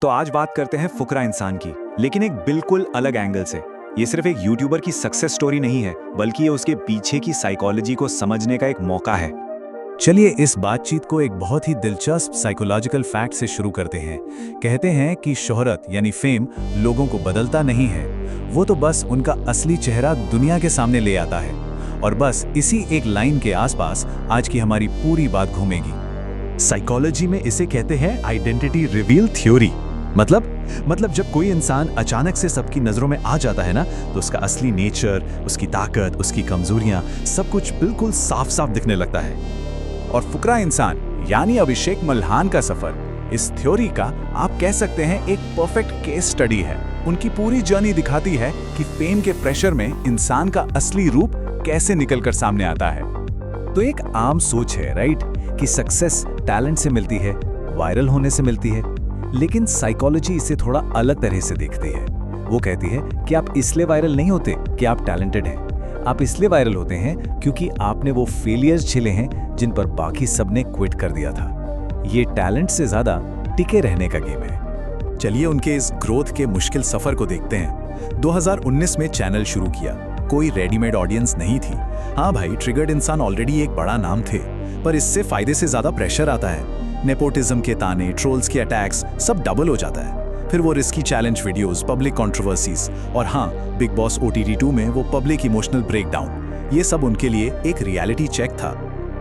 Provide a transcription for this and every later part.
तो आज बात करते हैं फुकरा इंसान की, लेकिन एक बिल्कुल अलग एंगल से। ये सिर्फ एक यूट्यूबर की सक्सेस स्टोरी नहीं है, बल्कि ये उसके पीछे की साइकोलॉजी को समझने का एक मौका है। चलिए इस बातचीत को एक बहुत ही दिलचस्प साइकोलॉजिकल फैक्ट से शुरू करते हैं। कहते हैं कि शोहरत यानी फेम लोगों को बदलता नहीं है, वो तो बस उनका असली चेहरा दुनिया के सामने ले आता है। और बस इसी एक लाइन के आसपास आज की हमारी पूरी बात घूमेगी। साइकोलॉजी में इसे कहते हैं आइडेंटिटी रिवील थ्योरी। मतलब जब कोई इंसान अचानक से सबकी नजरों में आ जाता है ना, तो उसका असली नेचर, उसकी ताकत, उसकी कमजोरियां, सब कुछ बिल्कुल साफ साफ दिखने लगता है। और फुकरा इंसान यानी अभिषेक मल्हान का सफर इस थ्योरी का आप कह सकते हैं एक परफेक्ट केस स्टडी है। उनकी पूरी जर्नी दिखाती है कि फेम के प्रेशर में इंसान का असली रूप कैसे निकलकर सामने आता है। तो एक आम सोच है राइट, कि सक्सेस टैलेंट से मिलती है, वायरल होने से मिलती है। लेकिन साइकोलॉजी इसे थोड़ा अलग तरह से देखती है। वो कहती है कि आप इसलिए वायरल नहीं होते कि आप टैलेंटेड हैं, आप इसलिए वायरल होते हैं क्योंकि आपने वो फेलियर्स झेले हैं जिन पर बाकी सबने क्विट कर दिया था। ये टैलेंट से ज्यादा टिके रहने का गेम है। चलिए उनके इस ग्रोथ के मुश्किल सफर को देखते हैं। 2019 में चैनल शुरू किया, कोई रेडीमेड ऑडियंस नहीं थी। हाँ भाई, ट्रिगर्ड इंसान ऑलरेडी एक बड़ा नाम थे, पर इससे फायदे से ज्यादा प्रेशर आता है। नेपोटिज्म के ताने, ट्रोल्स के अटैक्स, सब डबल हो जाता है। फिर वो risky challenge videos, public controversies और हाँ, बिग बॉस OTT 2 में वो पब्लिक इमोशनल ब्रेकडाउन, ये सब उनके लिए एक रियलिटी चेक था।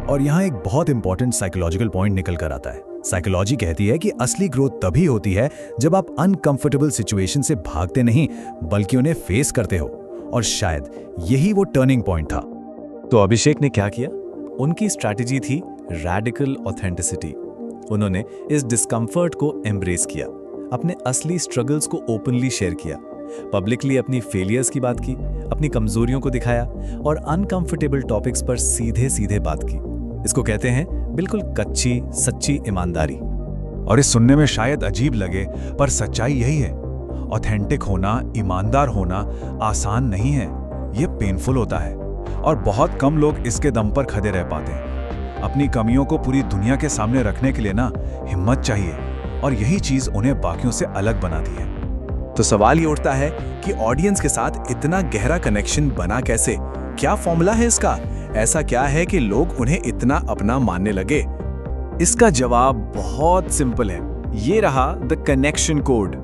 और यहाँ एक बहुत इंपॉर्टेंट साइकोलॉजिकल पॉइंट निकल कर आता है। साइकोलॉजी कहती है कि असली ग्रोथ तभी होती है जब आप अनकंफर्टेबल सिचुएशन से भागते नहीं, बल्कि उन्हें फेस करते हो। और शायद यही वो टर्निंग पॉइंट था। तो अभिषेक ने क्या किया? उनकी स्ट्रैटेजी थी रैडिकल ऑथेंटिसिटी। उन्होंने इस डिस्कम्फर्ट को एम्ब्रेस किया, अपने असली स्ट्रगल्स को ओपनली शेयर किया, पब्लिकली अपनी फेलियर्स की बात की, अपनी कमजोरियों को दिखाया और अनकंफर्टेबल टॉपिक्स पर सीधे सीधे बात की। इसको कहते हैं बिल्कुल कच्ची सच्ची ईमानदारी। और इस सुनने में शायद अजीब लगे, पर सच्चाई यही है। ऑथेंटिक होना, ईमानदार होना आसान नहीं है, ये पेनफुल होता है। और बहुत कम लोग इसके दम पर खड़े रह पाते हैं। अपनी कमियों को पूरी दुनिया के सामने रखने के लिए ना हिम्मत चाहिए, और यही चीज उन्हें बाकियों से अलग बनाती है। तो सवाल ये उठता है कि ऑडियंस के साथ इतना गहरा कनेक्शन बना कैसे? क्या फॉर्मूला है इसका? ऐसा क्या है कि लोग उन्हें इतना अपना मानने लगे? इसका जवाब बहुत सिंपल है। ये रहा द कनेक्शन कोड।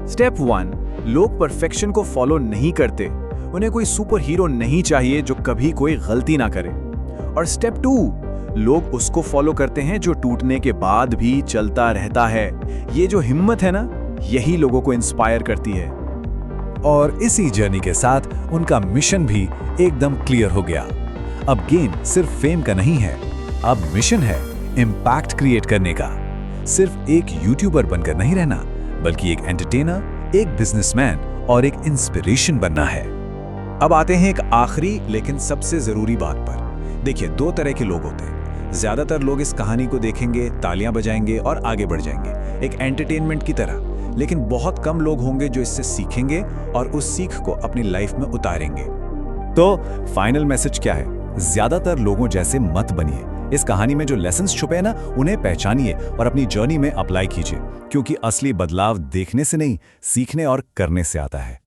स्टेप 1, लोग परफेक्शन को फॉलो नहीं करते। उन्हें कोई सुपर हीरो नहीं चाहिए जो कभी कोई गलती ना करे। और स्टेप 2, लोग उसको फॉलो करते हैं जो टूटने के बाद भी चलता रहता है। ये जो हिम्मत है ना, यही लोगों को इंस्पायर करती है। और इसी जर्नी के साथ उनका मिशन भी एकदम क्लियर हो गया। अब गेम सिर्फ फेम का नहीं है, अब मिशन है इम्पैक्ट क्रिएट करने का। सिर्फ एक यूट्यूबर बनकर नहीं रहना, बल्कि एक एंटरटेनर, एक बिजनेसमैन और एक इंस्पिरेशन बनना है। अब आते हैं एक आखिरी लेकिन सबसे जरूरी बात पर। देखिए, 2 तरह के लोग होते हैं। ज्यादातर लोग इस कहानी को देखेंगे, तालियां बजाएंगे और आगे बढ़ जाएंगे, एक एंटरटेनमेंट की तरह। लेकिन बहुत कम लोग होंगे जो इससे सीखेंगे और उस सीख को अपनी लाइफ में उतारेंगे। तो फाइनल मैसेज क्या है? ज्यादातर लोगों जैसे मत बनिए। इस कहानी में जो लेसन्स छुपे हैं ना, उन्हें पहचानिए और अपनी जर्नी में अप्लाई कीजिए, क्योंकि असली बदलाव देखने से नहीं, सीखने और करने से आता है।